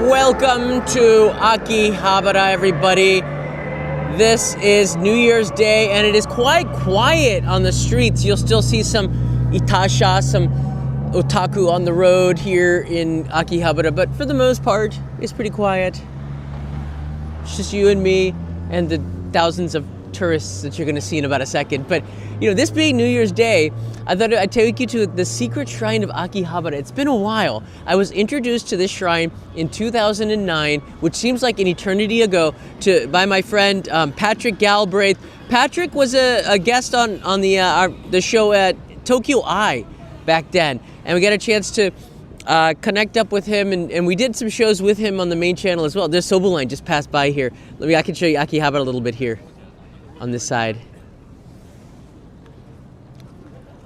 Welcome to Akihabara, everybody. This is New Year's Day, and it is quite quiet on the streets. You'll still see some itasha, some otaku on the road here in Akihabara, but for the most part, it's pretty quiet. It's just you and me and the thousands of tourists that you're going to see in about a second. But, this being New Year's Day, I thought I'd take you to the secret shrine of Akihabara. It's been a while. I was introduced to this shrine in 2009, which seems like an eternity ago, by my friend Patrick Galbraith. Patrick was a guest on the show at Tokyo Eye back then, and we got a chance to connect up with him, and we did some shows with him on the main channel as well. This Sobu line just passed by here. I can show you Akihabara a little bit here on this side.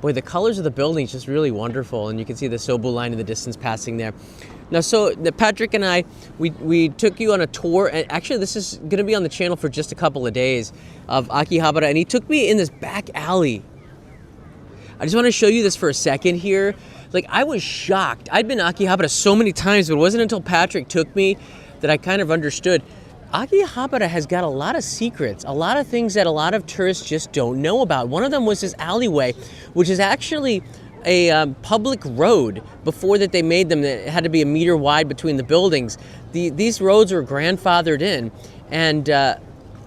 Boy, the colors of the building is just really wonderful, and you can see the Sobu line in the distance passing there. Now, Patrick and I, we took you on a tour, and actually this is going to be on the channel for just a couple of days of Akihabara, and he took me in this back alley. I just want to show you this for a second here. I was shocked. I'd been to Akihabara so many times, but it wasn't until Patrick took me that I kind of understood. Akihabara has got a lot of secrets, a lot of things that a lot of tourists just don't know about. One of them was this alleyway, which is actually a public road. Before that they made them, it had to be a meter wide between the buildings. These roads were grandfathered in, and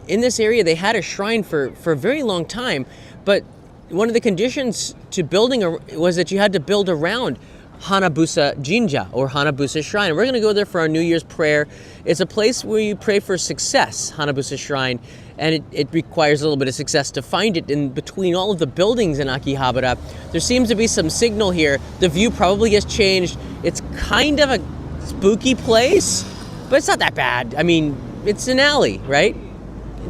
in this area they had a shrine for a very long time, but one of the conditions to building was that you had to build around Hanabusa Jinja, or Hanabusa Shrine. And we're going to go there for our New Year's prayer. It's a place where you pray for success, Hanabusa Shrine, and it requires a little bit of success to find it in between all of the buildings in Akihabara. There seems to be some signal here. The view probably has changed. It's kind of a spooky place, but it's not that bad. I mean, it's an alley, right?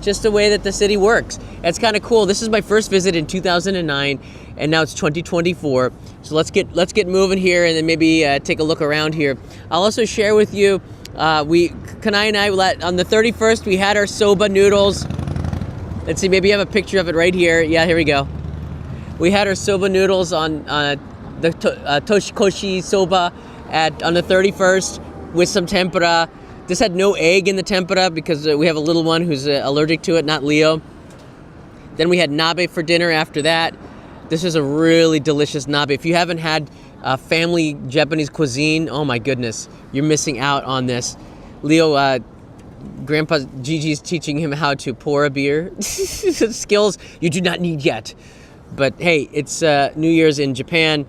Just the way that the city works. It's kind of cool. This is my first visit in 2009, and now it's 2024. So let's get moving here, and then maybe take a look around here. I'll also share with you. Kanai and I, on the 31st, we had our soba noodles. Let's see, maybe you have a picture of it right here. Yeah, here we go. We had our soba noodles on the Toshikoshi soba on the 31st with some tempura. This had no egg in the tempura because we have a little one who's allergic to it, not Leo. Then we had nabe for dinner after that. This is a really delicious nabe. If you haven't had family Japanese cuisine, oh my goodness, you're missing out on this. Leo, Grandpa Gigi's teaching him how to pour a beer. Skills you do not need yet. But hey, it's New Year's in Japan.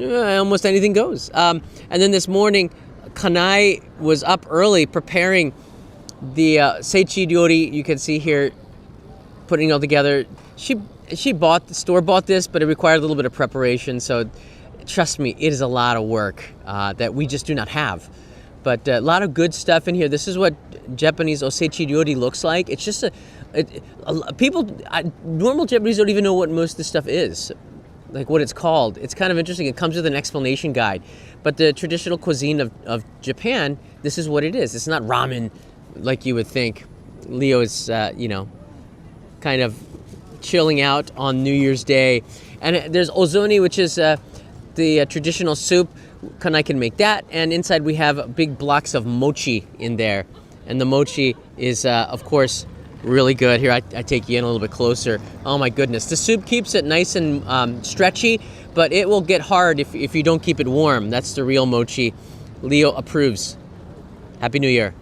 Almost anything goes. And then this morning, Kanai was up early preparing the seichi ryori. You can see here, putting it all together. She bought this, but it required a little bit of preparation. So trust me, it is a lot of work that we just do not have. But a lot of good stuff in here. This is what Japanese oseichi ryori looks like. It's just normal Japanese don't even know what most of this stuff is, like what it's called. It's kind of interesting. It comes with an explanation guide. But the traditional cuisine of Japan, this is what it is. It's not ramen like you would think. Leo is, kind of chilling out on New Year's Day. And there's ozoni, which is the traditional soup. Kanai can make that. And inside we have big blocks of mochi in there. And the mochi is, of course, really good. Here, I take you in a little bit closer. Oh my goodness. The soup keeps it nice and stretchy, but it will get hard if you don't keep it warm. That's the real mochi. Leo approves. Happy New Year.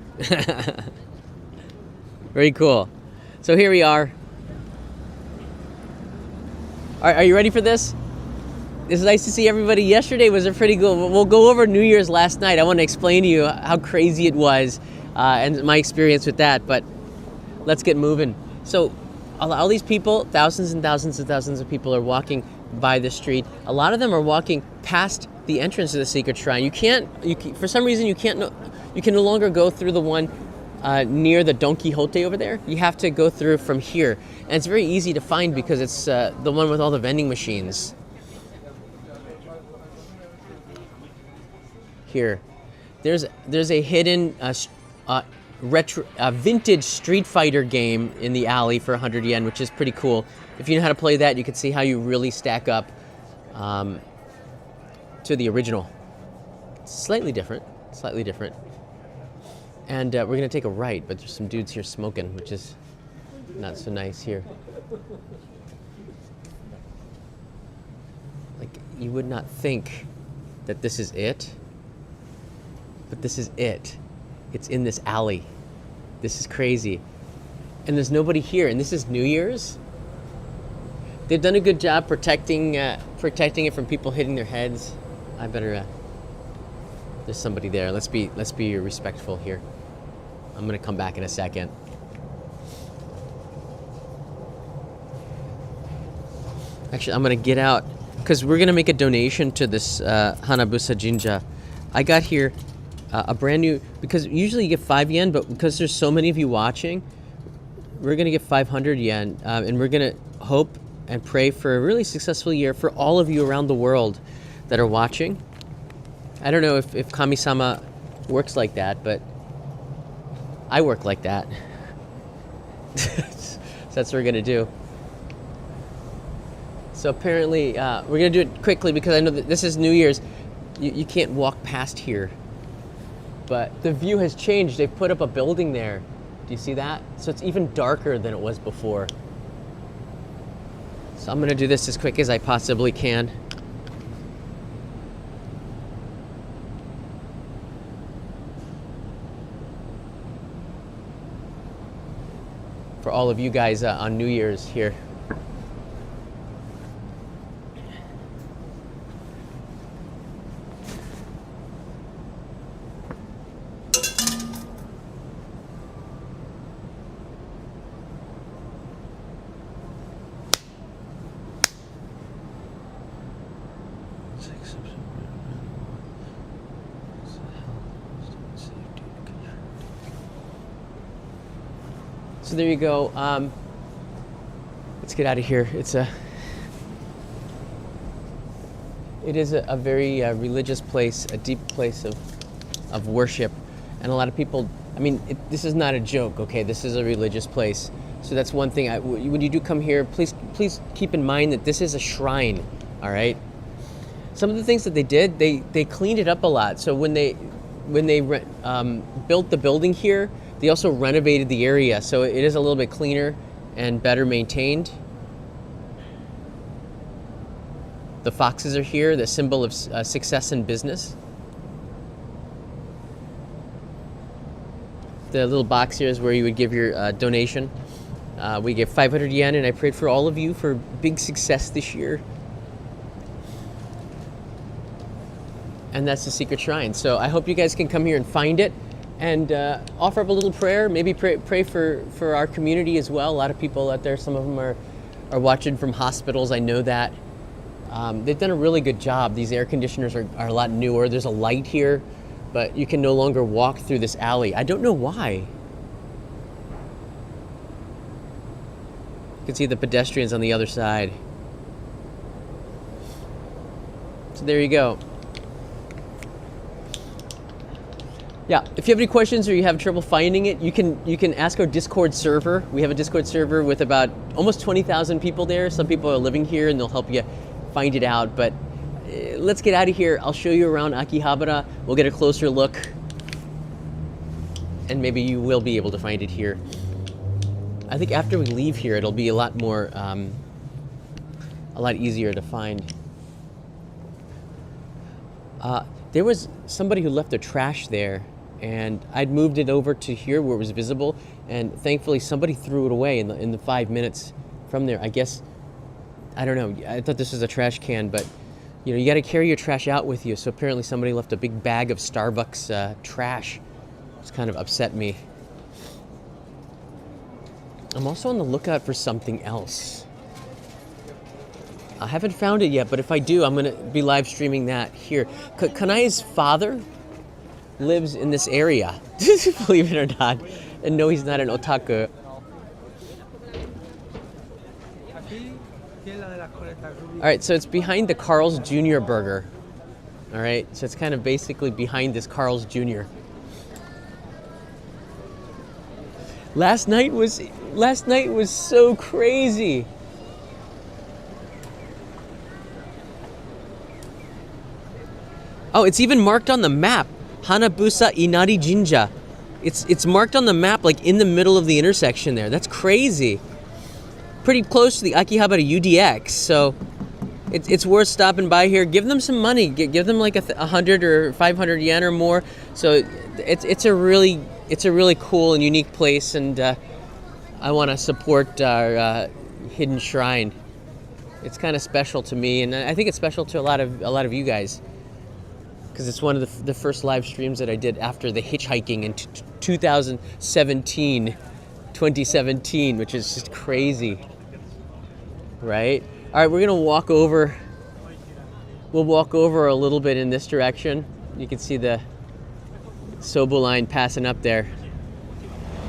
Very cool. So here we are. Are you ready for this? It's nice to see everybody. Yesterday was a pretty good. We'll go over New Year's last night. I want to explain to you how crazy it was and my experience with that, but let's get moving. So all these people, thousands and thousands and thousands of people are walking by the street. A lot of them are walking past the entrance to the secret shrine. For some reason, you can no longer go through the one near the Don Quixote over there. You have to go through from here. And it's very easy to find because it's the one with all the vending machines. Here. There's a hidden vintage Street Fighter game in the alley for 100 yen, which is pretty cool. If you know how to play that, you can see how you really stack up to the original. Slightly different. And we're gonna take a right, but there's some dudes here smoking, which is not so nice here. Like, you would not think that this is it, but this is it. It's in this alley. This is crazy. And there's nobody here, and this is New Year's. They've done a good job protecting it from people hitting their heads. I better, there's somebody there. Let's be respectful here. I'm gonna come back in a second. Actually, I'm gonna get out, because we're gonna make a donation to this Hanabusa Jinja. I got here a brand new, because usually you get 5 yen, but because there's so many of you watching, we're gonna get 500 yen, and we're gonna hope and pray for a really successful year for all of you around the world that are watching. I don't know if Kami-sama works like that, but I work like that. So that's what we're gonna do. So apparently, we're gonna do it quickly because I know that this is New Year's. You can't walk past here. But the view has changed. They've put up a building there. Do you see that? So it's even darker than it was before. So I'm gonna do this as quick as I possibly can. For all of you guys on New Year's here. So there you go. Let's get out of here. It is a very religious place, a deep place of worship, and a lot of people. I mean, this is not a joke. Okay, this is a religious place. So that's one thing. When you do come here, please keep in mind that this is a shrine. All right. Some of the things that they did, they cleaned it up a lot. So when they built the building here, they also renovated the area, so it is a little bit cleaner and better maintained. The foxes are here, the symbol of success in business. The little box here is where you would give your donation. We gave 500 yen, and I prayed for all of you for big success this year. And that's the secret shrine. So I hope you guys can come here and find it. And offer up a little prayer, maybe pray for our community as well. A lot of people out there, some of them are watching from hospitals, I know that. They've done a really good job. These air conditioners are a lot newer. There's a light here, but you can no longer walk through this alley. I don't know why. You can see the pedestrians on the other side. So there you go. Yeah, if you have any questions or you have trouble finding it, you can ask our Discord server. We have a Discord server with about almost 20,000 people there. Some people are living here and they'll help you find it out. But let's get out of here. I'll show you around Akihabara. We'll get a closer look. And maybe you will be able to find it here. I think after we leave here, it'll be a lot more, a lot easier to find. There was somebody who left their trash there, and I'd moved it over to here where it was visible, and thankfully somebody threw it away in the 5 minutes from there. I guess, I don't know, I thought this was a trash can, but you know, you gotta carry your trash out with you, so apparently somebody left a big bag of Starbucks trash. It's kind of upset me. I'm also on the lookout for something else. I haven't found it yet, but if I do, I'm gonna be live streaming that here. Kanai's father lives in this area, believe it or not. And no, he's not an otaku. All right, so it's behind the Carl's Jr. burger. All right, so it's kind of basically behind this Carl's Jr. Last night was so crazy. Oh, it's even marked on the map. Hanabusa Inari Jinja. It's marked on the map like in the middle of the intersection there. That's crazy. Pretty close to the Akihabara UDX, so it's worth stopping by here. Give them some money. Give them like 100 or 500 yen or more. So it's a really cool and unique place, and I want to support our hidden shrine. It's kind of special to me, and I think it's special to a lot of you guys, because it's one of the first live streams that I did after the hitchhiking in 2017, which is just crazy, right? All right, we're gonna walk over. We'll walk over a little bit in this direction. You can see the Sobu line passing up there.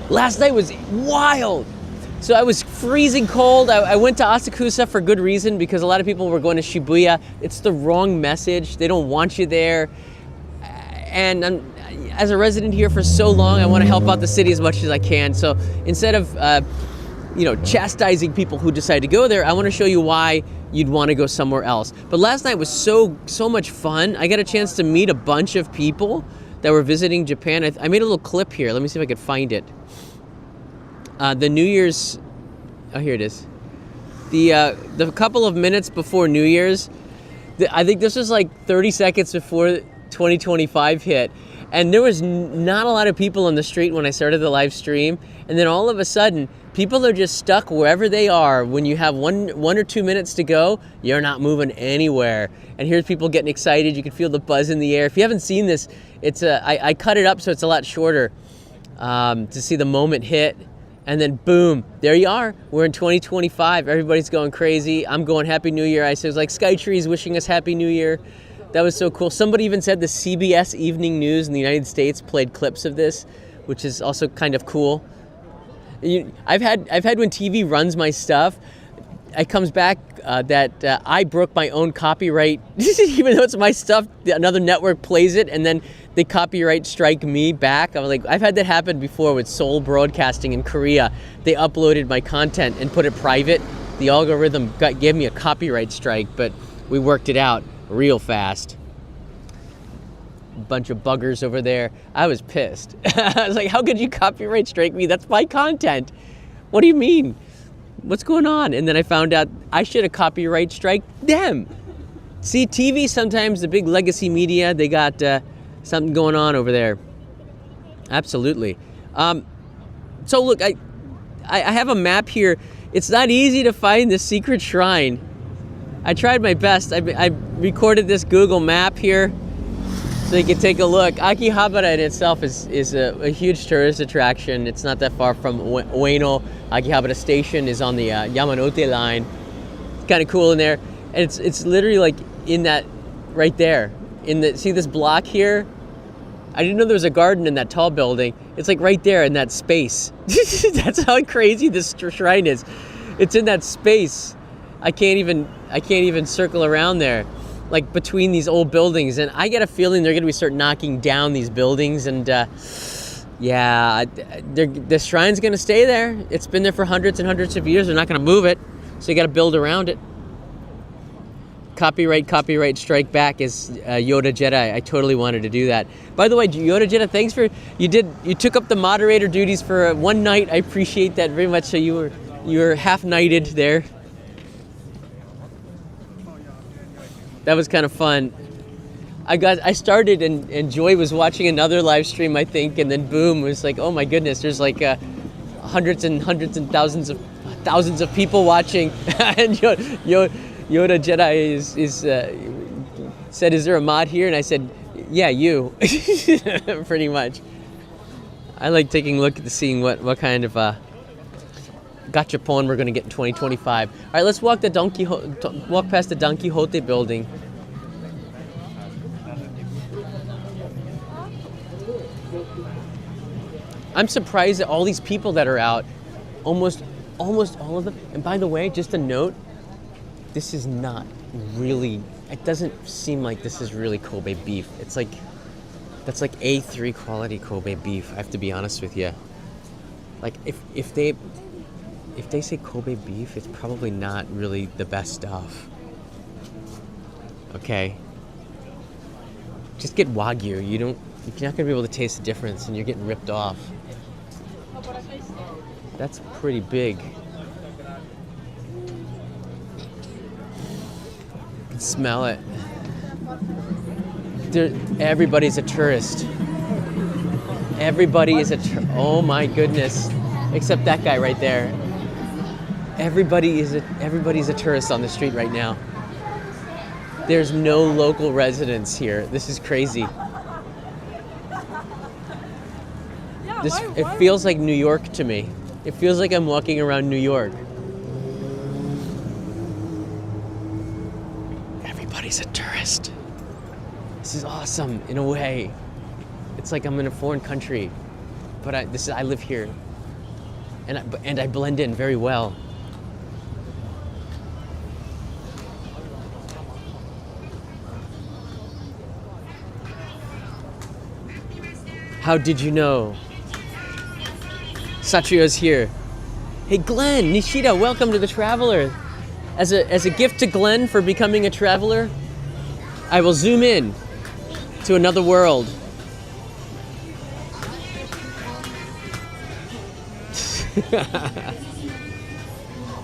Last night was wild. So I was freezing cold. I went to Asakusa for good reason, because a lot of people were going to Shibuya. It's the wrong message. They don't want you there. And as a resident here for so long, I want to help out the city as much as I can. So instead of chastising people who decide to go there, I want to show you why you'd want to go somewhere else. But last night was so much fun. I got a chance to meet a bunch of people that were visiting Japan. I made a little clip here. Let me see if I could find it. The New Year's, oh, here it is. The couple of minutes before New Year's, I think this was like 30 seconds before 2025 hit, and there was not a lot of people on the street when I started the live stream, and then all of a sudden, people are just stuck wherever they are. When you have one or 2 minutes to go, you're not moving anywhere. And here's people getting excited. You can feel the buzz in the air. If you haven't seen this, I cut it up so it's a lot shorter to see the moment hit. And then boom, there you are. We're in 2025. Everybody's going crazy. I'm going Happy New Year. I said, it was like Skytree's wishing us Happy New Year. That was so cool. Somebody even said the CBS Evening News in the United States played clips of this, which is also kind of cool. I've had when TV runs my stuff, it comes back that I broke my own copyright, even though it's my stuff. Another network plays it, and then they copyright strike me back. I was like, I've had that happen before with Seoul Broadcasting in Korea. They uploaded my content and put it private. The algorithm gave me a copyright strike, but we worked it out real fast. Bunch of buggers over there. I was pissed. I was like, how could you copyright strike me? That's my content. What do you mean? What's going on? And then I found out I should have copyright strike them. See, TV sometimes, the big legacy media, they got something going on over there. Absolutely. So look, I have a map here. It's not easy to find the secret shrine. I tried my best. I recorded this Google map here so you can take a look. Akihabara in itself is a huge tourist attraction. It's not that far from Ueno. Akihabara Station is on the Yamanote line. It's kind of cool in there. And it's literally like in that, right there. See this block here? I didn't know there was a garden in that tall building. It's like right there in that space. That's how crazy this shrine is. It's in that space. I can't even circle around there, like between these old buildings. And I get a feeling they're going to start knocking down these buildings. And yeah, the shrine's going to stay there. It's been there for hundreds and hundreds of years. They're not going to move it. So you got to build around it. Copyright strike back is Yoda Jedi. I totally wanted to do that. By the way, Yoda Jedi, thanks for, you took up the moderator duties for one night. I appreciate that very much. So you were half nighted there. That was kind of fun. I started and Joy was watching another live stream, I think, and then boom, it was like, oh my goodness, there's like hundreds and thousands of people watching. And Yoda Jedi said, is there a mod here? And I said, yeah, you. Pretty much. I like taking a look at seeing what kind of gachapon we're going to get in 2025. All right, let's walk past the Don Quixote building. I'm surprised at all these people that are out. Almost all of them. And by the way, just a note, this is not really, it doesn't seem like this is really Kobe beef. It's like, that's like A3 quality Kobe beef, I have to be honest with you. Like, if they say Kobe beef, it's probably not really the best stuff. Okay? Just get Wagyu. You're not gonna be able to taste the difference, and you're getting ripped off. That's pretty big. You can smell it. Everybody's a tourist. Everybody is oh my goodness, except that guy right there. Everybody's a tourist on the street right now. There's no local residents here. This is crazy. It feels like New York to me. It feels like I'm walking around New York. Everybody's a tourist. This is awesome in a way. It's like I'm in a foreign country, but I live here, and I blend in very well. How did you know? Satrio's here. Hey Glenn, Nishida, welcome to the Traveler. As a gift to Glenn for becoming a traveler, I will zoom in to another world.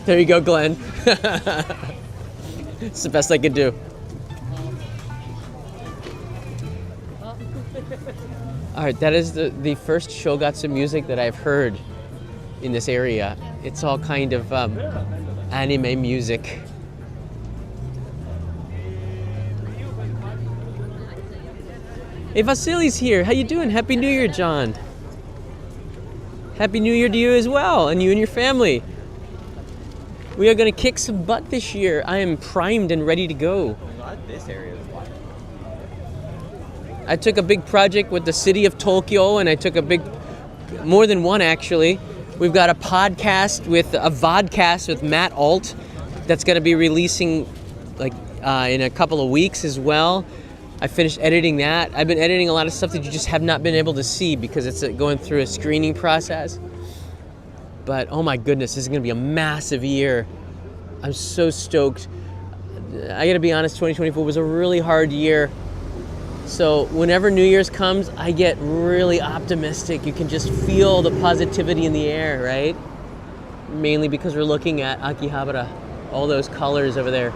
There you go, Glenn. It's the best I could do. All right, that is the first Shogatsu music that I've heard in this area. It's all kind of anime music. Hey, Vasily's here. How you doing? Happy New Year, John. Happy New Year to you as well, and you and your family. We are going to kick some butt this year. I am primed and ready to go. Not this area. I took a big project with the city of Tokyo, and I took more than one actually. We've got a vodcast with Matt Alt that's going to be releasing in a couple of weeks as well. I finished editing that. I've been editing a lot of stuff that you just have not been able to see because it's going through a screening process. But oh my goodness, this is going to be a massive year. I'm so stoked. I got to be honest, 2024 was a really hard year. So whenever New Year's comes, I get really optimistic. You can just feel the positivity in the air, right? Mainly because we're looking at Akihabara, all those colors over there.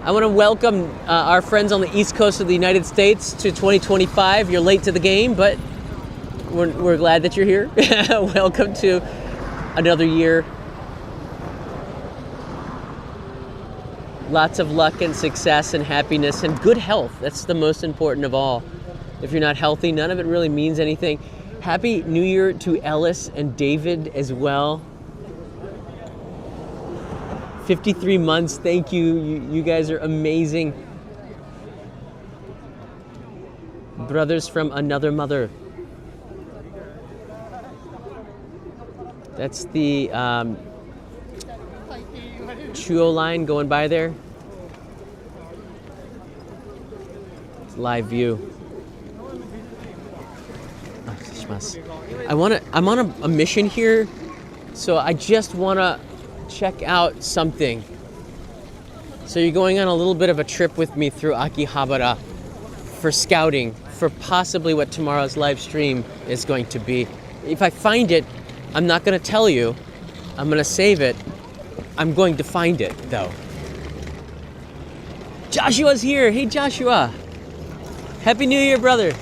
I want to welcome our friends on the East Coast of the United States to 2025. You're late to the game, but we're glad that you're here. Welcome to another year. Lots of luck and success and happiness and good health. That's the most important of all. If you're not healthy, none of it really means anything. Happy New Year to Ellis and David as well. 53 months, thank you. You guys are amazing. Brothers from another mother. That's the Chuo line going by there. It's live view. I'm on a mission here, so I just want to check out something. So you're going on a little bit of a trip with me through Akihabara for scouting for possibly what tomorrow's live stream is going to be. If I find it, I'm not going to tell you. I'm going to save it. I'm going to find it, though. Joshua's here. Hey, Joshua. Happy New Year, brother.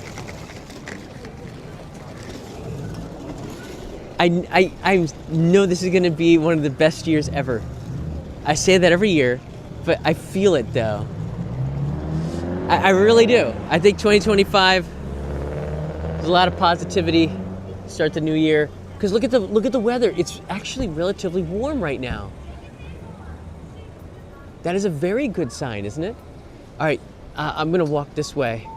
I know this is going to be one of the best years ever. I say that every year, but I feel it, though. I really do. I think 2025, there's a lot of positivity. Start the new year. Because look at the weather. It's actually relatively warm right now. That is a very good sign, isn't it? All right, I'm gonna walk this way.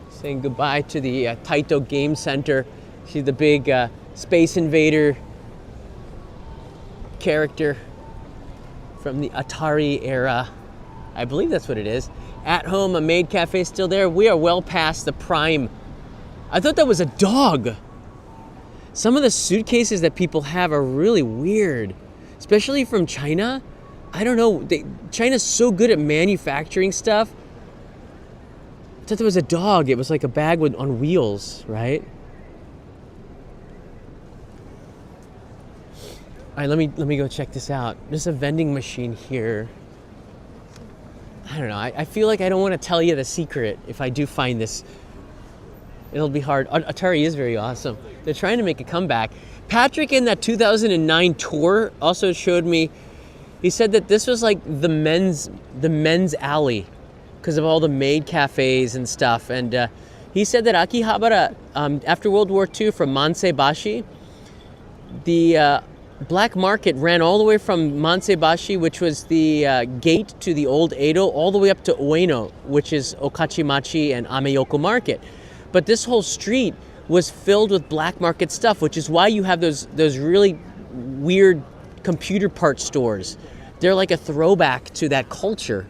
Saying goodbye to the Taito Game Center. See the big Space Invader character from the Atari era. I believe that's what it is. At Home, a maid cafe still there. We are well past the prime. I thought that was a dog. Some of the suitcases that people have are really weird, especially from China. I don't know. China's so good at manufacturing stuff. I thought there was a dog. It was like a bag on wheels, right? All right, let me go check this out. There's a vending machine here. I don't know. I feel like I don't want to tell you the secret if I do find this. It'll be hard. Atari is very awesome. They're trying to make a comeback. Patrick in that 2009 tour also showed me, he said that this was like the men's alley because of all the maid cafes and stuff. And he said that Akihabara, after World War II from Manseibashi, the black market ran all the way from Manseibashi, which was the gate to the old Edo, all the way up to Ueno, which is Okachimachi and Ameyoko Market. But this whole street was filled with black market stuff, which is why you have those really weird computer parts stores. They're like a throwback to that culture.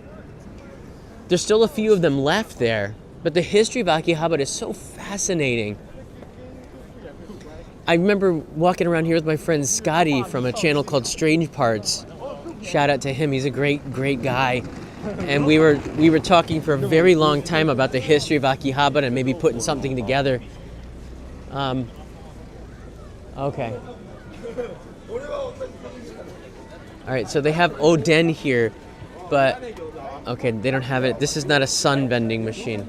There's still a few of them left there, but the history of Akihabara is so fascinating. I remember walking around here with my friend Scotty from a channel called Strange Parts. Shout out to him, he's a great guy. And we were talking for a very long time about the history of Akihabara and maybe putting something together. Okay. All right, so they have Oden here, but okay, they don't have it. This is not a sun vending machine.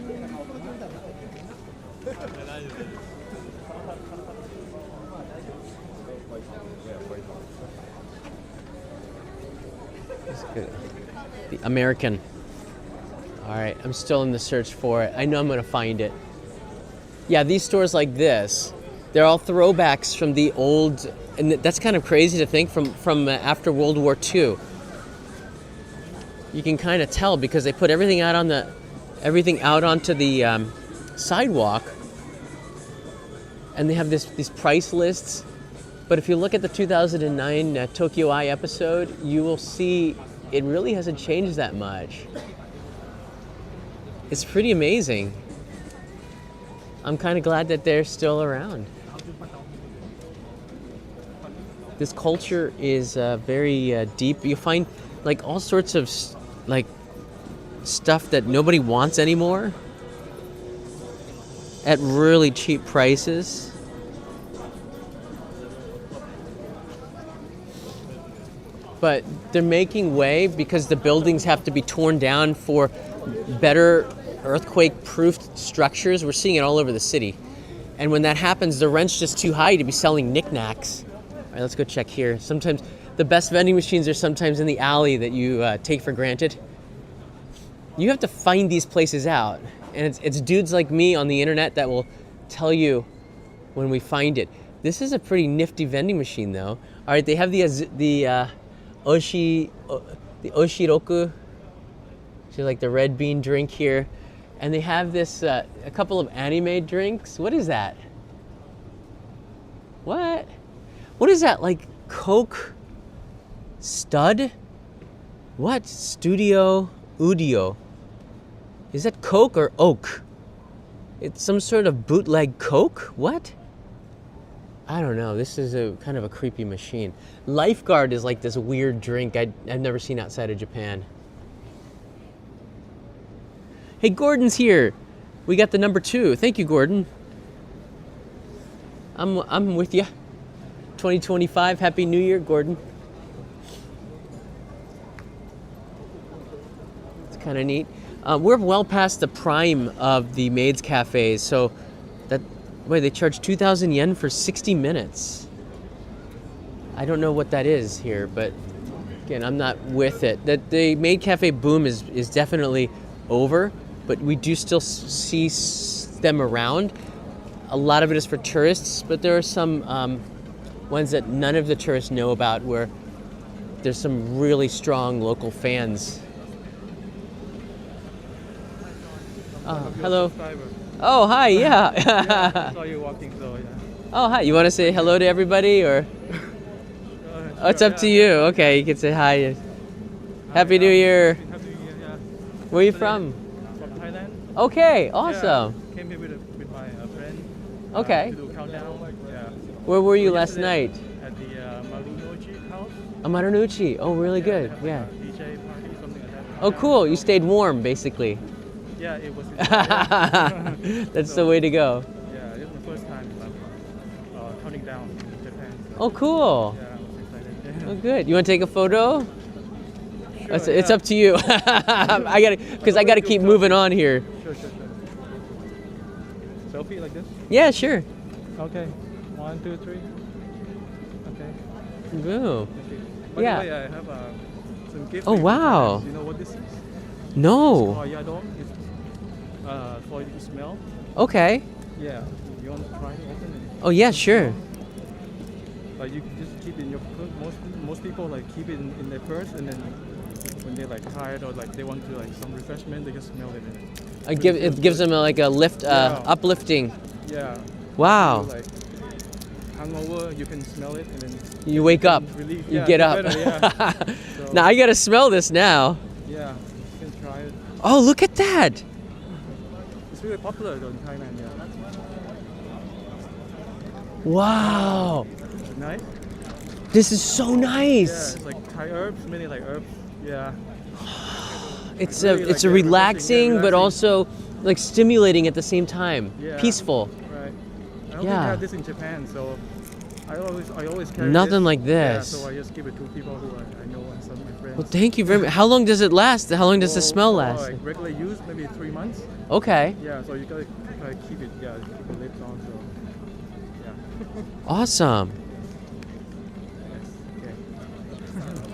The American. All right, I'm still in the search for it. I know I'm gonna find it. Yeah, these stores like this, they're all throwbacks from the old, and that's kind of crazy to think from after World War II. You can kind of tell because they put everything out onto the sidewalk, and they have these price lists. But if you look at the 2009 Tokyo Eye episode, you will see it really hasn't changed that much. It's pretty amazing. I'm kind of glad that they're still around. This culture is very deep. You find like all sorts of like stuff that nobody wants anymore at really cheap prices. But they're making way because the buildings have to be torn down for better earthquake-proof structures. We're seeing it all over the city. And when that happens, the rent's just too high to be selling knickknacks. All right, let's go check here. Sometimes the best vending machines are sometimes in the alley that you take for granted. You have to find these places out. And it's dudes like me on the internet that will tell you when we find it. This is a pretty nifty vending machine, though. All right, they have the Oshiroku, which is like the red bean drink here. And they have this, a couple of anime drinks. What is that? What? What is that, like Coke Stud? What? Studio Udio. Is that Coke or Oak? It's some sort of bootleg Coke? What? I don't know. This is a kind of a creepy machine. Lifeguard is like this weird drink I've never seen outside of Japan. Hey, Gordon's here. We got the number 2. Thank you, Gordon. I'm with you. 2025. Happy New Year, Gordon. It's kind of neat. We're well past the prime of the maids cafes, so they charge 2,000 yen for 60 minutes. I don't know what that is here, but again, I'm not with it. That the maid cafe boom is definitely over, but we do still see them around. A lot of it is for tourists, but there are some ones that none of the tourists know about where there's some really strong local fans. Hello. Oh, hi, yeah. Yeah, saw you walking, so yeah. Oh, hi. You want to say hello to everybody, or? Oh, it's up to you. Okay, you can say hi. Happy New Year. Happy New Year, yeah. Where are you from? From Thailand. Okay, awesome. Yeah, came here with my friend. Okay. To do countdown. Yeah. Where were you last Yesterday night? At the Marunouchi house. A Marunouchi. Oh, really Yeah, good. they have Yeah. like a DJ party, something like that. Oh, cool. You stayed warm, basically. Yeah, it was inspired. That's the way to go. Yeah, it's my first time counting down in Japan. So, Oh, cool. yeah, I was excited. Oh, good. You want to take a photo? Sure, It's yeah. up to you. I gotta keep moving on here. Sure. Selfie like this? Yeah, sure. Okay. 1, 2, 3. Okay. Ooh. Thank you. By Yeah. the way, I have some gifts. Oh, for you. wow. You know what this is? No. Oh, yadong. It's for you to smell. Okay. Yeah. You want to try it? Open it. Oh, yeah, sure. Like you can just keep it in your purse. Most people like keep it in their purse, and then when they're like tired or like they want to like some refreshment, they just smell it. It gives them like a lift, Yeah. uplifting. Yeah. Wow. So, like hungover, you can smell it, and then You wake up. relief. You Yeah, get feel up. better, yeah. So, Now I gotta smell this now. yeah, you can try it. Oh, look at that. It's really popular though in Thailand. Yeah. Wow. Is it nice? This is so Yeah, nice. it's like Thai herbs, many like herbs. Yeah. It's really a like it's a it, relaxing, refreshing, yeah, but relaxing. also like stimulating at the same time. Yeah. Peaceful. Right. I don't think Yeah. they have this in Japan, so I always carry Nothing this. like Yeah, this. so I just give it to people who I know and some of my friends. Well, thank you very much. How long does it last? How long does the smell For, last? Like regular use, maybe 3 months. Okay. Yeah, so you gotta keep it. Yeah, keep the lips on. So yeah. Awesome. Yes. Okay.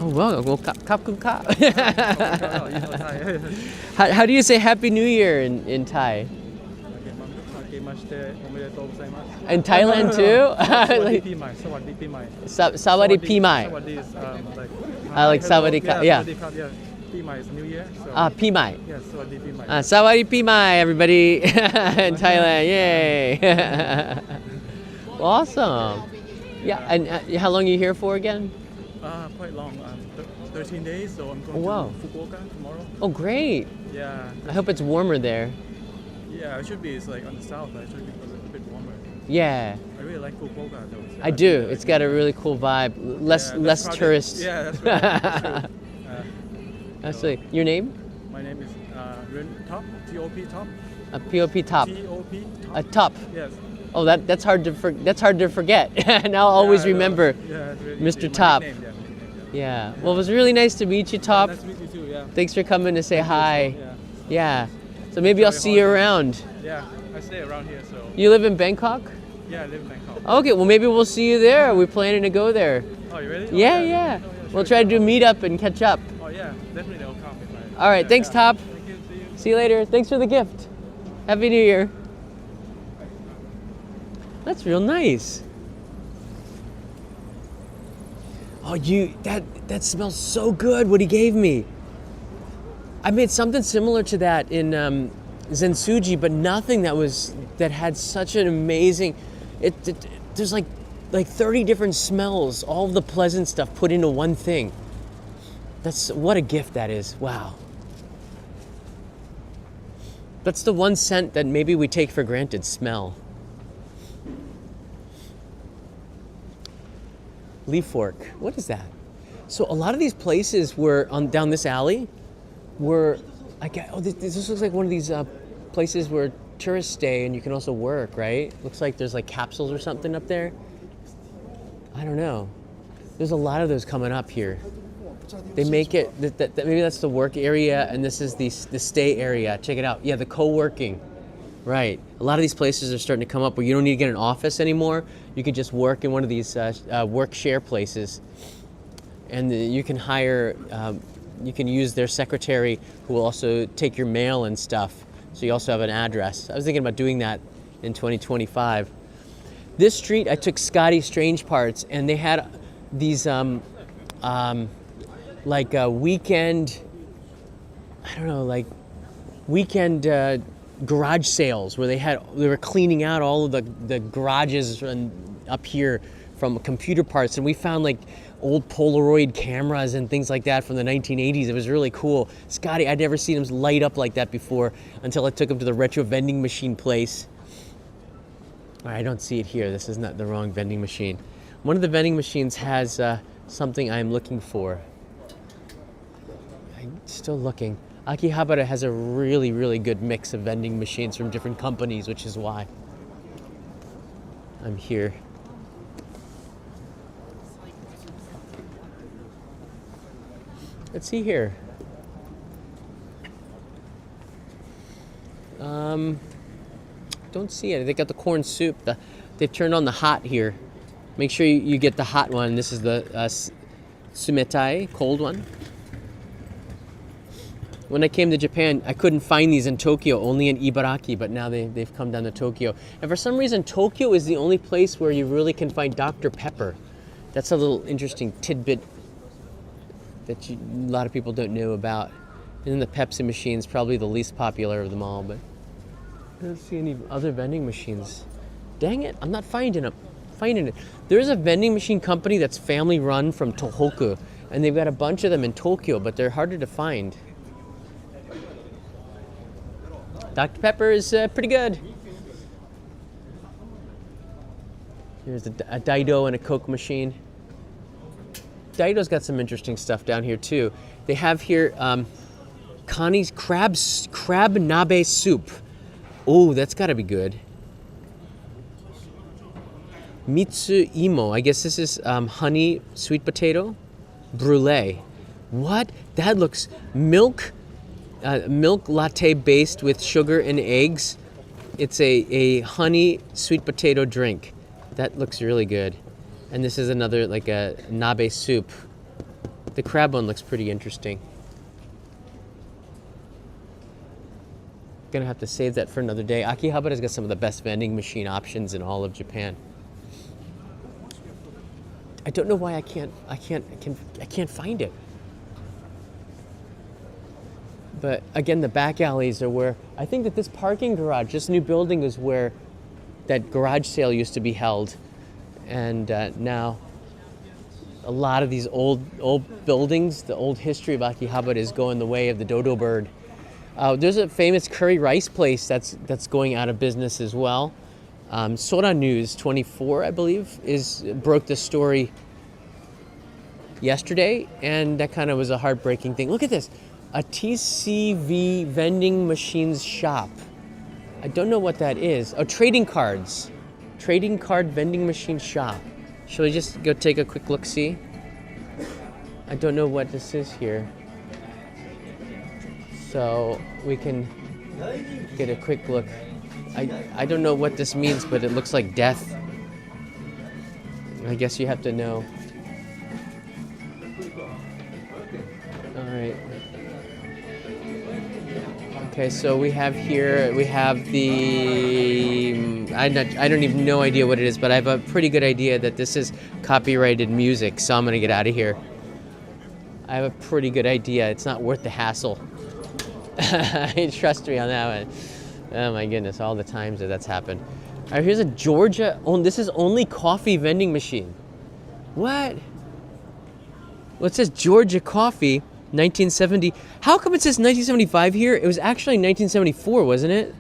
Oh well, kap kun kap. Oh, you know Thai. How do you say Happy New Year in Thai? In Thailand too? สวัสดีปีใหม่ สวัสดีปีใหม่ Sawadi Pimai. สวัสดี is like like Sawadee Ka- yeah. สวัสดีครับ yeah. ปีใหม่ is New Year. So, Pimai. yeah, สวัสดีปีใหม่ Sawadi Pimai, everybody in Thailand. Yay. Awesome. Yeah, and how long are you here for again? Quite long. 13 days, so I'm going Oh, wow. to Fukuoka tomorrow. Oh, great. Yeah. I hope it's warmer there. Yeah, it should be. It's like on the south. It should be a bit warmer. Yeah, I really like Fukuoka though. I do. It's got a really cool vibe. Less crowded. tourists. Yeah, that's right. That's true. Absolutely. Your name? My name is Ren Top. T-O-P Top. POP Top. T-O-P Top. A top. Yes. Oh, that's hard to forget. And I'll always Yeah, I know. remember. Yeah, it's really Mr. easy. My Top. nickname, yeah, my nickname, Yeah. Well, it was really nice to meet you, Top. Nice to meet you too. Yeah. Thanks for coming to say hi. Yeah. Yeah. So maybe I'll see you around. Yeah. I stay around here, so You live in Bangkok? yeah, I live in Bangkok. Okay, well maybe we'll see you there. We're planning to go there. Oh, you ready? Yeah, yeah. We'll try to do a meetup and catch up. Oh yeah, definitely I'll come. All right, thanks, Top. Thank you. See you. See you later. Thanks for the gift. Happy New Year. That's real nice. Oh, that smells so good. What he gave me. I made something similar to that in Zensuji, but nothing that had such an amazing. There's like 30 different smells, all of the pleasant stuff put into one thing. That's what a gift that is. Wow. That's the one scent that maybe we take for granted, smell. Leaf fork. What is that? So a lot of these places were down this alley were, this looks like one of these places where tourists stay and you can also work, right? Looks like there's like capsules or something up there. I don't know. There's a lot of those coming up here. They make it, maybe that's the work area and this is the stay area. Check it out. Yeah, the co-working. Right. A lot of these places are starting to come up where you don't need to get an office anymore. You can just work in one of these work share places. And you can hire, you can use their secretary who will also take your mail and stuff. So you also have an address. I was thinking about doing that in 2025. This street, I took Scotty Strange Parts and they had these like weekend, I don't know, like weekend garage sales where they were cleaning out all of the garages up here from computer parts, and we found like old Polaroid cameras and things like that from the 1980s. It was really cool. Scotty, I'd never seen him light up like that before until I took him to the retro vending machine place. I don't see it here. This is not the wrong vending machine. One of the vending machines has something I'm looking for. I'm still looking. Akihabara has a really, really good mix of vending machines from different companies, which is why I'm here. Let's see here. Don't see it. They got the corn soup. They've turned on the hot here. Make sure you get the hot one. This is the sumetai, cold one. When I came to Japan, I couldn't find these in Tokyo, only in Ibaraki, but now they've come down to Tokyo. And for some reason, Tokyo is the only place where you really can find Dr. Pepper. That's a little interesting tidbit that a lot of people don't know about. And then the Pepsi machine is probably the least popular of them all, but I don't see any other vending machines. Dang it, I'm not finding it. There's a vending machine company that's family run from Tohoku, and they've got a bunch of them in Tokyo, but they're harder to find. Dr. Pepper is pretty good. Here's a Daido and a Coke machine. Daido's got some interesting stuff down here too. They have here Connie's crab nabe soup. Oh, that's got to be good. Mitsu imo. I guess this is honey sweet potato brulee. What? That looks milk latte based with sugar and eggs. It's a honey sweet potato drink. That looks really good. And this is another like a nabe soup. The crab one looks pretty interesting. Gonna have to save that for another day. Akihabara's got some of the best vending machine options in all of Japan. I don't know why I can't find it. But again, the back alleys are where I think that this parking garage, this new building, is where that garage sale used to be held, and now a lot of these old buildings, the old history of Akihabara is going the way of the dodo bird. There's a famous curry rice place that's going out of business as well. Sora News 24, I believe, broke the story yesterday, and that kind of was a heartbreaking thing. Look at this, a TCV vending machines shop. I don't know what that is. Oh, trading card vending machine shop. Shall we just go take a quick look see? I don't know what this is here. So we can get a quick look. I don't know what this means, but it looks like death. I guess you have to know. All right. Okay, so we have here, the, I don't even know idea what it is, but I have a pretty good idea that this is copyrighted music, so I'm gonna get out of here. I have a pretty good idea. It's not worth the hassle. Trust me on that one. Oh my goodness, all the times that's happened. All right, here's a Georgia, this is only coffee vending machine. What? Well, it says Georgia Coffee, 1970. How come it says 1975 here? It was actually 1974, wasn't it?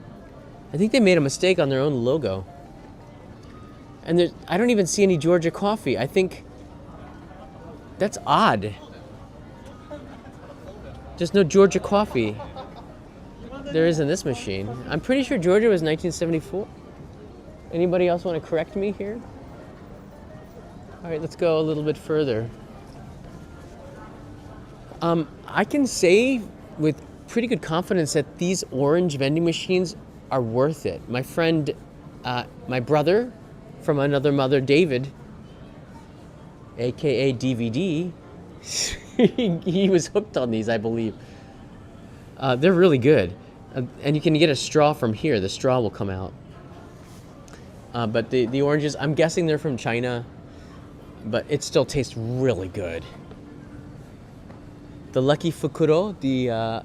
I think they made a mistake on their own logo. And I don't even see any Georgia Coffee. I think that's odd. There's no Georgia Coffee. There is in this machine. I'm pretty sure Georgia was 1974. Anybody else want to correct me here? All right, let's go a little bit further. I can say with pretty good confidence that these orange vending machines are worth it. My friend, my brother from another mother, David, aka DVD, he was hooked on these, I believe. They're really good. And you can get a straw from here. The straw will come out. But the oranges, I'm guessing they're from China, but it still tastes really good. The Lucky Fukuro, the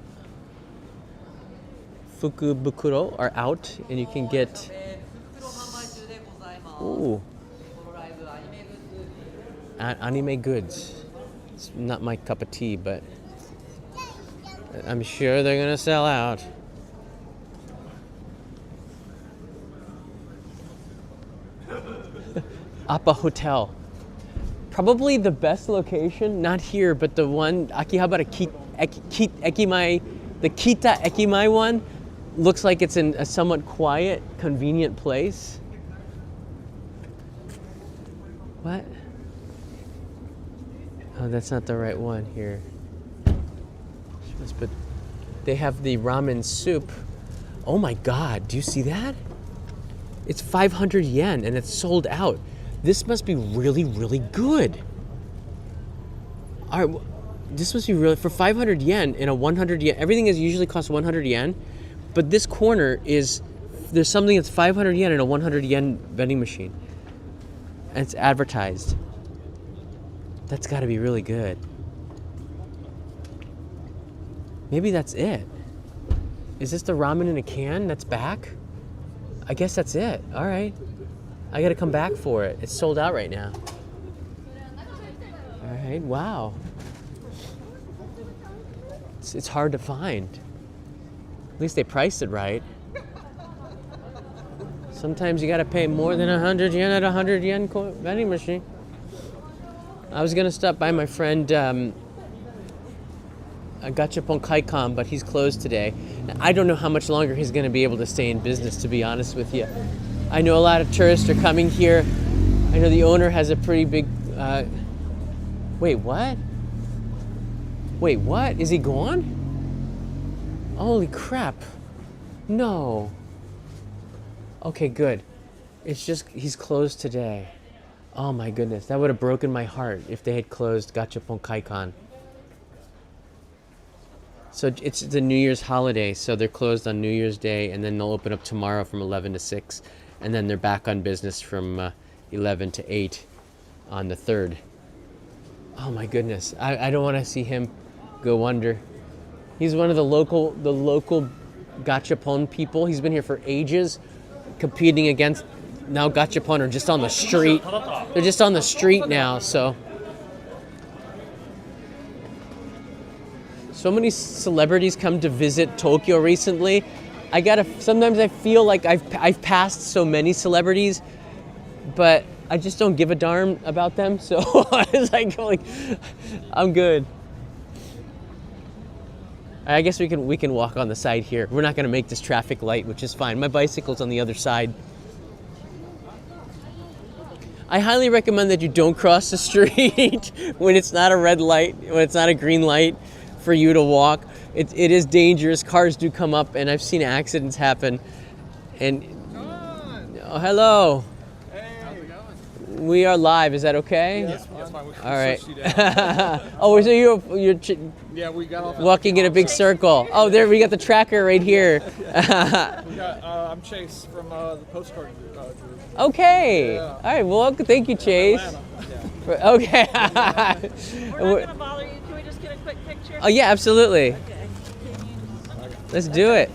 Fukubukuro are out, and you can get, ooh, anime goods. It's not my cup of tea, but I'm sure they're gonna sell out. Appa Hotel. Probably the best location, not here, but the one, Akihabara Ekimai, the Kita Ekimai one, looks like it's in a somewhat quiet, convenient place. What? Oh, that's not the right one here. But they have the ramen soup. Oh my God, do you see that? It's 500 yen and it's sold out. This must be really, really good. All right, this must be really, for 500 yen and a 100 yen, everything is usually costs 100 yen, but this corner is, there's something that's 500 yen and a 100 yen vending machine. And it's advertised. That's gotta be really good. Maybe that's it. Is this the ramen in a can that's back? I guess that's it. All right. I gotta come back for it. It's sold out right now. All right, wow. It's hard to find. At least they priced it right. Sometimes you gotta pay more than 100 yen at a 100 yen vending machine. I was gonna stop by my friend Gachapon Kaikan, but he's closed today. I don't know how much longer he's gonna be able to stay in business, to be honest with you. I know a lot of tourists are coming here. I know the owner has a pretty big, wait, what? Wait, what? Is he gone? Holy crap. No. Okay, good. It's just, he's closed today. Oh my goodness, that would have broken my heart if they had closed Gachapon Kaikan. So it's the New Year's holiday, so they're closed on New Year's Day, and then they'll open up tomorrow from 11 to 6, and then they're back on business from 11 to 8 on the 3rd. Oh my goodness, I don't want to see him go under. He's one of the local Gachapon people. He's been here for ages, competing against, now Gachapon are just on the street. They're just on the street now, so. So many celebrities come to visit Tokyo recently. Sometimes I feel like I've passed so many celebrities, but I just don't give a darn about them. So it's like I'm good. I guess we can walk on the side here. We're not gonna make this traffic light, which is fine. My bicycle's on the other side. I highly recommend that you don't cross the street when it's not a red light, when it's not a green light for you to walk. It is dangerous. Cars do come up, and I've seen accidents happen. And oh, hello. Hey, how's it going? We are live. Is that okay? Yeah, that's fine. All right. Oh, so you're Yeah, we got off. walking in a big circle. Oh, there we got the tracker right here. I'm Chase from the postcard group. Okay. Yeah. All right. Well, thank you, Chase. Atlanta. Okay. We're not going to bother you. Can we just get a quick picture? Oh yeah, absolutely. Okay. Let's do it.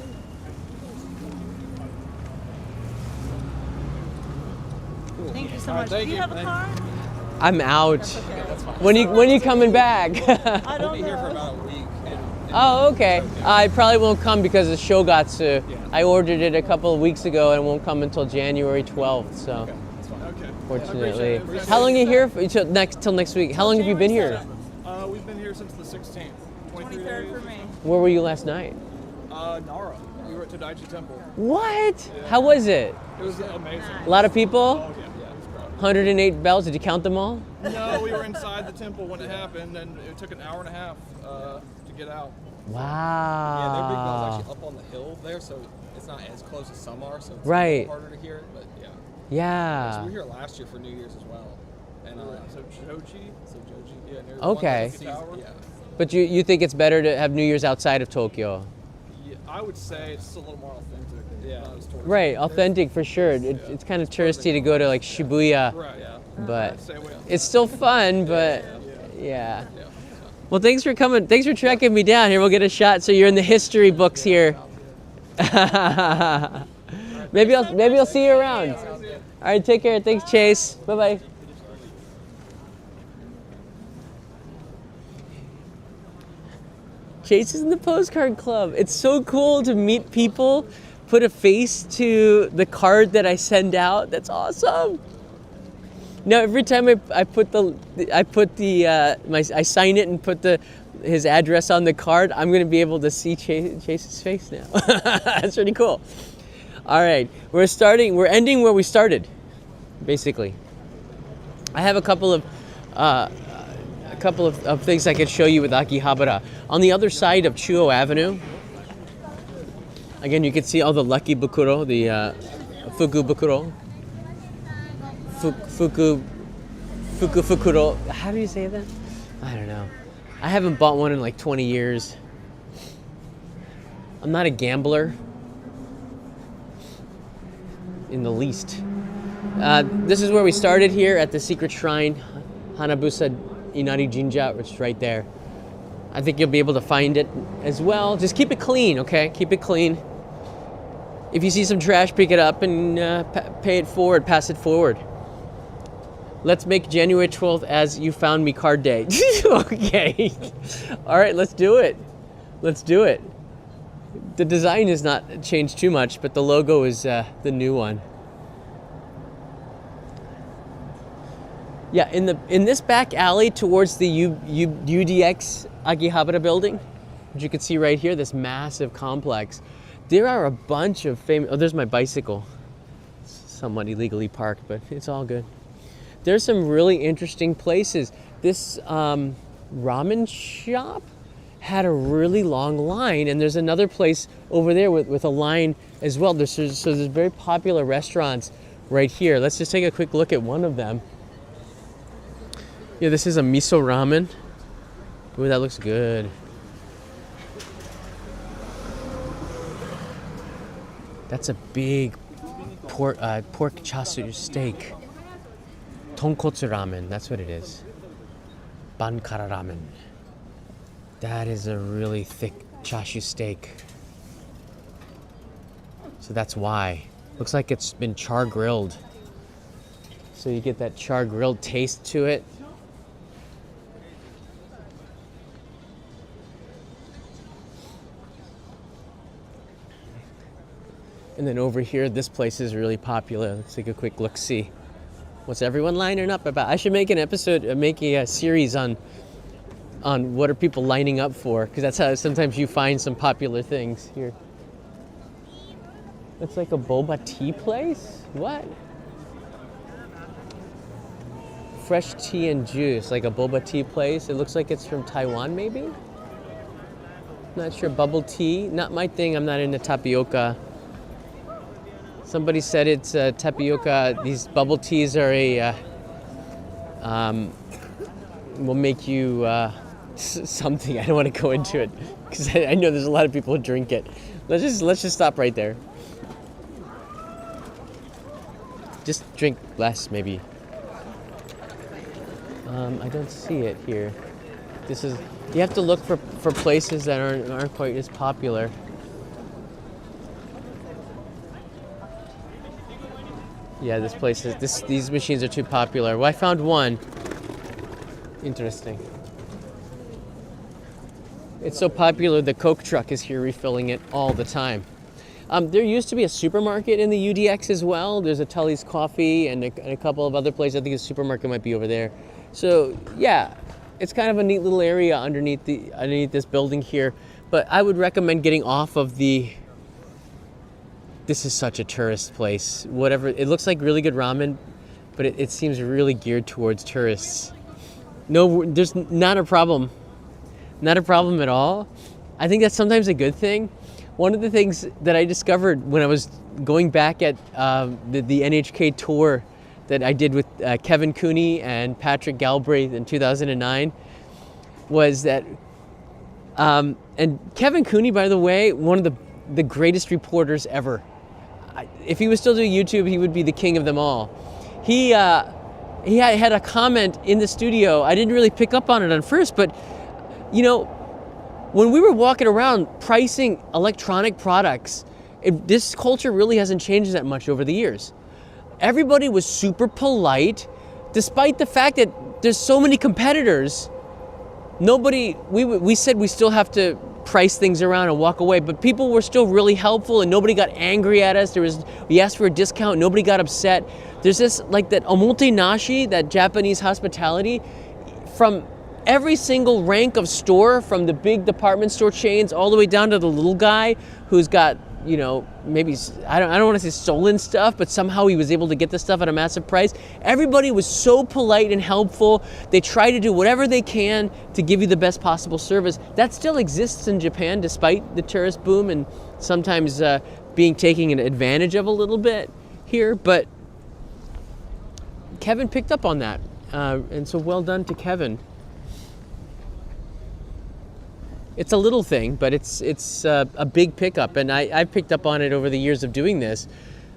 Thank you so much. thank Do you you. have a car? I'm out. Okay. When you coming back? I don't Be here for know. about a week. Oh, okay. I probably won't come because of Shogatsu. Yeah. I ordered it a couple of weeks ago and it won't come until January 12th. So, That's fine. Okay. fortunately, Appreciate it. how long are you here for? Till next week? How long have you been here? We've been here since the 16th. 23 23rd days. for me. Where were you last night? Nara. We were at Todaichi Temple. What? How was it? It was amazing. A lot of people? Oh, yeah, it was crowded. 108 bells. Did you count them all? No, we were inside the temple when it happened, and it took an hour and a half to get out. Wow. Yeah, their big bell's actually up on the hill there, so it's not as close as some are, so it's Right. a little harder to hear it, but yeah. So we Yeah. were here last year for New Year's as well. And So Joji. yeah, near Okay. the one that sees- yeah. But you think it's better to have New Year's outside of Tokyo? Yeah, I would say it's a little more authentic. Yeah. Not as touristy. Right, authentic for sure. It's kind of touristy to go to like Shibuya, Right. Yeah. but Same way. it's still fun. But yeah. Yeah. Well, thanks for coming. Thanks for tracking me down. Here, we'll get a shot. So you're in the history books here. maybe I'll see you around. All right, take care. Thanks, Chase. Bye bye. Chase is in the postcard club. It's so cool to meet people, put a face to the card that I send out. That's awesome. No, every time I put I sign it and put his address on the card, I'm gonna be able to see Chase's face now. That's pretty cool. All right, we're ending where we started, basically. I have a couple of things I could show you with Akihabara. On the other side of Chuo Avenue, again, you can see all the Lucky Bukuro, the Fuku Bukuro. Fuku Fukuro. How do you say that? I don't know. I haven't bought one in like 20 years. I'm not a gambler in the least. This is where we started here at the secret shrine, Hanabusa Inari Jinja, which is right there. I think you'll be able to find it as well. Just keep it clean, okay? Keep it clean. If you see some trash, pick it up and pay it forward, pass it forward. Let's make January 12th as You Found Me card day. Okay. All right, let's do it. Let's do it. The design has not changed too much, but the logo is the new one. Yeah, in this back alley towards the UDX Akihabara building, which you can see right here, this massive complex, there are a bunch of famous... Oh, there's my bicycle. Somewhat illegally parked, but it's all good. There's some really interesting places. This ramen shop had a really long line, and there's another place over there with a line as well. So there's very popular restaurants right here. Let's just take a quick look at one of them. Yeah, this is a miso ramen. Ooh, that looks good. That's a big pork chasu steak. Tonkotsu ramen, that's what it is. Bankara ramen. That is a really thick chashu steak. So that's why. Looks like it's been char grilled. So you get that char grilled taste to it. And then over here, this place is really popular. Let's take a quick look-see. What's everyone lining up about? I should make an episode, make a series on what are people lining up for, because that's how sometimes you find some popular things here. It's like a boba tea place? What? Fresh tea and juice, like a boba tea place. It looks like it's from Taiwan, maybe? Not sure. Bubble tea, not my thing. I'm not into tapioca. Somebody said it's tapioca. These bubble teas are will make you something. I don't want to go into it because I know there's a lot of people who drink it. Let's just stop right there. Just drink less, maybe. I don't see it here. You have to look for places that aren't quite as popular. Yeah, these machines are too popular. Well, I found one. Interesting. It's so popular, the Coke truck is here refilling it all the time. There used to be a supermarket in the UDX as well. There's a Tully's Coffee and a couple of other places. I think a supermarket might be over there. So yeah, it's kind of a neat little area underneath this building here. But I would recommend getting off of the... This is such a tourist place. Whatever, it looks like really good ramen, but it seems really geared towards tourists. No, there's not a problem. Not a problem at all. I think that's sometimes a good thing. One of the things that I discovered when I was going back at the NHK tour that I did with Kevin Cooney and Patrick Galbraith in 2009 was that, and Kevin Cooney, by the way, one of the greatest reporters ever. If he was still doing YouTube, he would be the king of them all. He had a comment in the studio. I didn't really pick up on it at first, but you know, when we were walking around pricing electronic products, this culture really hasn't changed that much over the years. Everybody was super polite, despite the fact that there's so many competitors. We said we still have to price things around and walk away. But people were still really helpful, and nobody got angry at us. We asked for a discount, nobody got upset. There's this, like, that omotenashi, that Japanese hospitality, from every single rank of store, from the big department store chains all the way down to the little guy who's got, you know, maybe, I don't want to say stolen stuff, but somehow he was able to get the stuff at a massive price. Everybody was so polite and helpful. They try to do whatever they can to give you the best possible service. That still exists in Japan despite the tourist boom and sometimes being taken advantage of a little bit here. But Kevin picked up on that. And so well done to Kevin. It's a little thing, but it's a big pickup, and I've picked up on it over the years of doing this,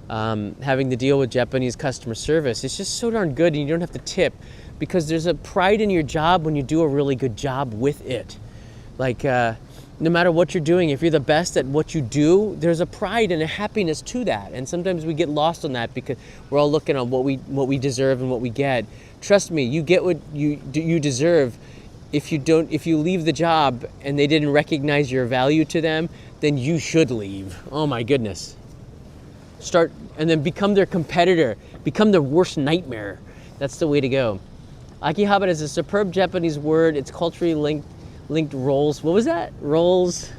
having to deal with Japanese customer service. It's just so darn good, and you don't have to tip, because there's a pride in your job when you do a really good job with it. Like, no matter what you're doing, if you're the best at what you do, there's a pride and a happiness to that, and sometimes we get lost on that because we're all looking at what we deserve and what we get. Trust me, you get what you deserve. If you leave the job and they didn't recognize your value to them, then you should leave. Oh my goodness. Start and then become their competitor, become their worst nightmare. That's the way to go. Akihabara is a superb Japanese word. It's culturally linked roles. What was that? Roles.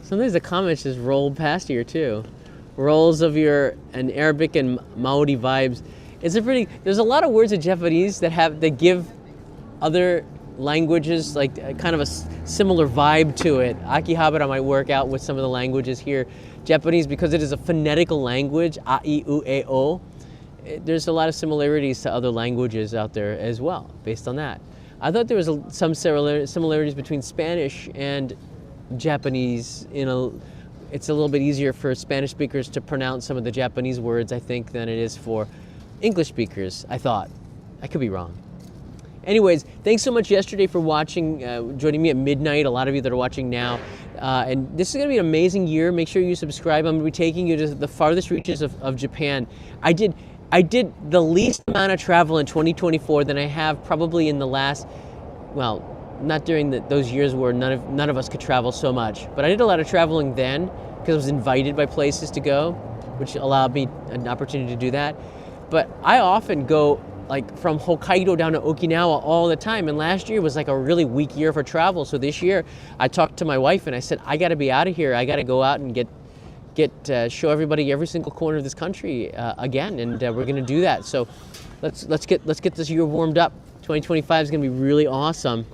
Sometimes the comments just rolled past here too. Roles of and Arabic and Maori vibes. There's a lot of words in Japanese that give other languages like kind of a similar vibe to it. Akihabara might work out with some of the languages here. Japanese, because it is a phonetical language, a, I, u, e, o, there's a lot of similarities to other languages out there as well, based on that. I thought there was some similarities between Spanish and Japanese. It's a little bit easier for Spanish speakers to pronounce some of the Japanese words, I think, than it is for English speakers, I thought. I could be wrong. Anyways, thanks so much yesterday for watching, joining me at midnight, a lot of you that are watching now. And this is going to be an amazing year. Make sure you subscribe. I'm going to be taking you to the farthest reaches of Japan. I did the least amount of travel in 2024 than I have probably in the last, well, not during those years where none of us could travel so much. But I did a lot of traveling then because I was invited by places to go, which allowed me an opportunity to do that. But I often go like from Hokkaido down to Okinawa all the time. And last year was like a really weak year for travel. So this year I talked to my wife and I said, I got to be out of here. I got to go out and show everybody every single corner of this country again. And we're going to do that. So let's get this year warmed up. 2025 is going to be really awesome.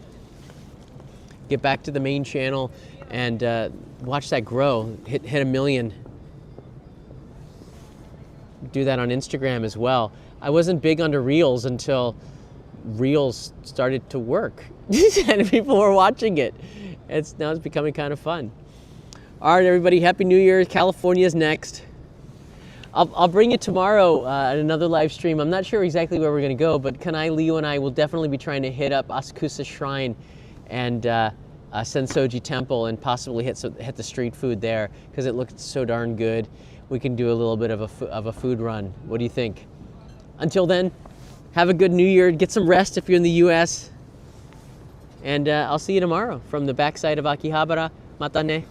Get back to the main channel and watch that grow, hit 1 million. Do that on Instagram as well. I wasn't big onto Reels until Reels started to work and people were watching it. Now it's becoming kind of fun. All right, everybody, Happy New Year. California's next. I'll bring you tomorrow at another live stream. I'm not sure exactly where we're going to go, but Kanai, Leo, and I will definitely be trying to hit up Asakusa Shrine and Sensoji Temple and possibly hit the street food there because it looks so darn good. We can do a little bit of a food run. What do you think? Until then, have a good New Year. Get some rest if you're in the U.S. And I'll see you tomorrow from the backside of Akihabara. Mata ne.